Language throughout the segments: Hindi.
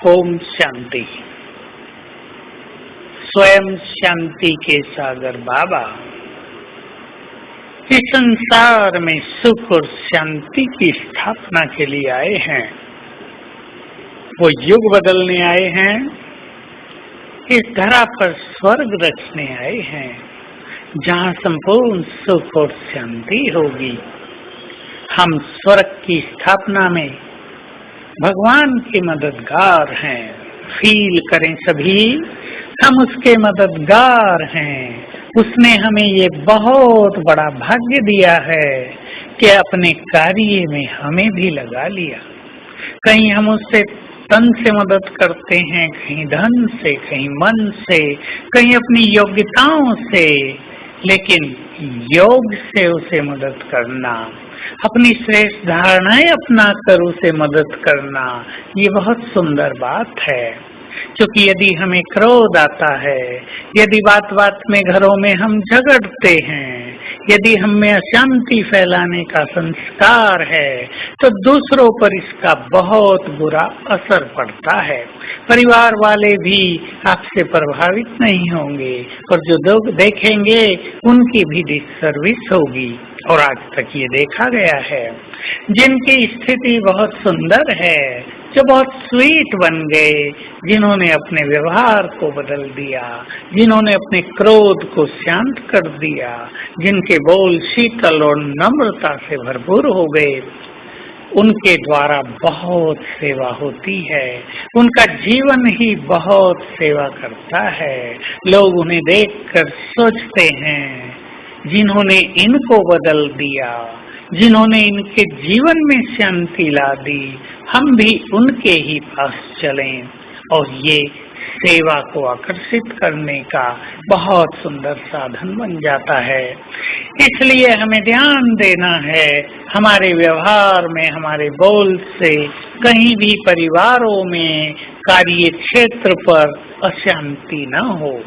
ओम शांति। स्वयं शांति के सागर बाबा इस संसार में सुख और शांति की स्थापना के लिए आए हैं। वो युग बदलने आए हैं, इस धरा पर स्वर्ग रचने आए हैं, जहाँ संपूर्ण सुख और शांति होगी। हम स्वर्ग की स्थापना में भगवान के मददगार हैं। फील करें सभी, हम उसके मददगार हैं। उसने हमें ये बहुत बड़ा भाग्य दिया है कि अपने कार्य में हमें भी लगा लिया। कहीं हम उससे तन से मदद करते हैं, कहीं धन से, कहीं मन से, कहीं अपनी योग्यताओं से, लेकिन योग से उसे मदद करना, अपनी श्रेष्ठ धारणाएं अपना कर उसे मदद करना, ये बहुत सुंदर बात है। क्योंकि यदि हमें क्रोध आता है, यदि बात बात में घरों में हम झगड़ते हैं, यदि हम में अशांति फैलाने का संस्कार है, तो दूसरों पर इसका बहुत बुरा असर पड़ता है। परिवार वाले भी आपसे प्रभावित नहीं होंगे और जो लोग देखेंगे उनकी भी डिससर्विस होगी। और आज तक ये देखा गया है, जिनकी स्थिति बहुत सुंदर है, जो बहुत स्वीट बन गए, जिन्होंने अपने व्यवहार को बदल दिया, जिन्होंने अपने क्रोध को शांत कर दिया, जिनके बोल शीतल और नम्रता से भरपूर हो गए, उनके द्वारा बहुत सेवा होती है। उनका जीवन ही बहुत सेवा करता है। लोग उन्हें देखकर सोचते हैं, जिन्होंने इनको बदल दिया, जिन्होंने इनके जीवन में शांति ला दी, हम भी उनके ही पास चलें। और ये सेवा को आकर्षित करने का बहुत सुंदर साधन बन जाता है। इसलिए हमें ध्यान देना है, हमारे व्यवहार में, हमारे बोल से, कहीं भी परिवारों में, कार्य क्षेत्र पर अशांति न हो।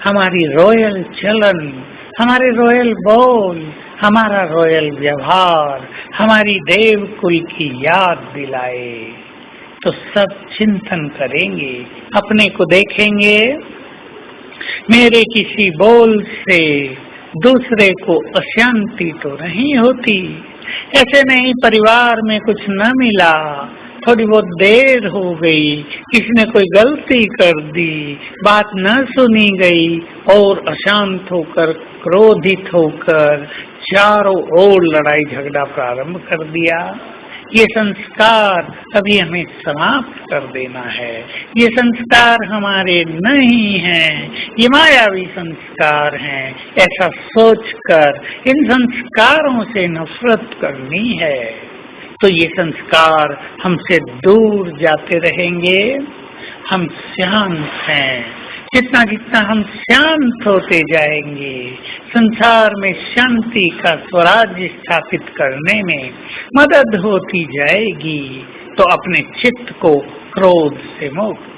हमारी रॉयल चलन, हमारे रॉयल बोल, हमारा रॉयल व्यवहार हमारी देव कुल की याद दिलाए, तो सब चिंतन करेंगे, अपने को देखेंगे, मेरे किसी बोल से दूसरे को अशांति तो नहीं होती। ऐसे नहीं परिवार में कुछ न मिला, थोड़ी बहुत देर हो गई, किसी ने कोई गलती कर दी, बात न सुनी गई और अशांत होकर, क्रोधित होकर चारों ओर लड़ाई झगड़ा प्रारंभ कर दिया। ये संस्कार अभी हमें समाप्त कर देना है। ये संस्कार हमारे नहीं हैं, ये मायावी संस्कार हैं। ऐसा सोचकर इन संस्कारों से नफरत करनी है, तो ये संस्कार हमसे दूर जाते रहेंगे। हम शांत हैं। जितना जितना हम शांत होते जाएंगे, संसार में शांति का स्वराज्य स्थापित करने में मदद होती जाएगी। तो अपने चित्त को क्रोध से मुक्त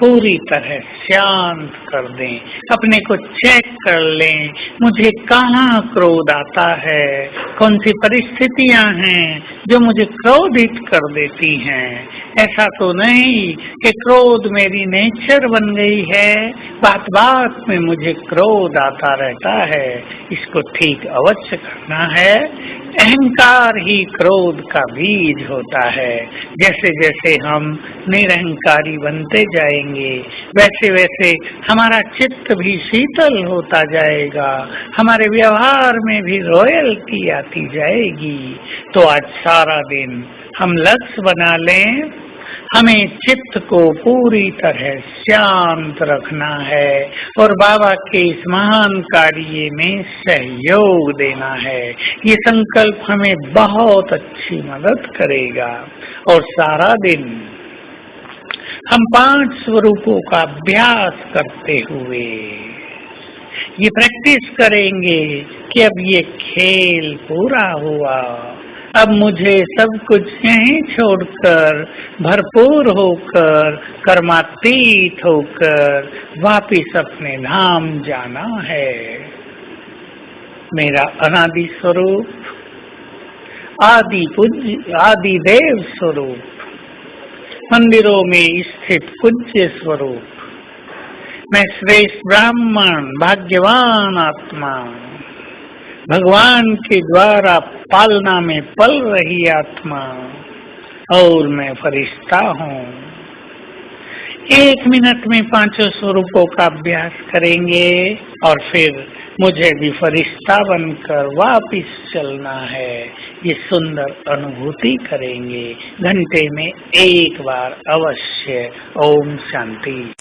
पूरी तरह शांत कर दें। अपने को चेक कर लें, मुझे कहाँ क्रोध आता है, कौन सी परिस्थितियां हैं जो मुझे क्रोधित कर देती हैं। ऐसा तो नहीं कि क्रोध मेरी नेचर बन गई है, बात बात में मुझे क्रोध आता रहता है। इसको ठीक अवश्य करना है। अहंकार ही क्रोध का बीज होता है। जैसे जैसे हम निरहंकारी बनते जाएंगे, वैसे वैसे हमारा चित्त भी शीतल होता जाएगा, हमारे व्यवहार में भी रॉयल्टी आती जाएगी। तो आज सारा दिन हम लक्ष्य बना लें, हमें चित्त को पूरी तरह शांत रखना है और बाबा के इस महान कार्य में सहयोग देना है। ये संकल्प हमें बहुत अच्छी मदद करेगा। और सारा दिन हम 5 स्वरूपों का अभ्यास करते हुए ये प्रैक्टिस करेंगे कि अब ये खेल पूरा हुआ, अब मुझे सब कुछ यहीं छोड़कर, भरपूर होकर, कर्मातीत होकर वापिस अपने धाम जाना है। मेरा अनादि स्वरूप, आदि पूज्य, आदि देव स्वरूप मंदिरों में स्थित पूज्य स्वरूप, मैं श्रेष्ठ ब्राह्मण भाग्यवान आत्मा, भगवान के द्वारा पालना में पल रही आत्मा, और मैं फरिश्ता हूँ। 1 मिनट में 5 स्वरूपों का अभ्यास करेंगे और फिर मुझे भी फरिश्ता बनकर वापिस चलना है। ये सुंदर अनुभूति करेंगे। घंटे में 1 बार अवश्य। ओम शांति।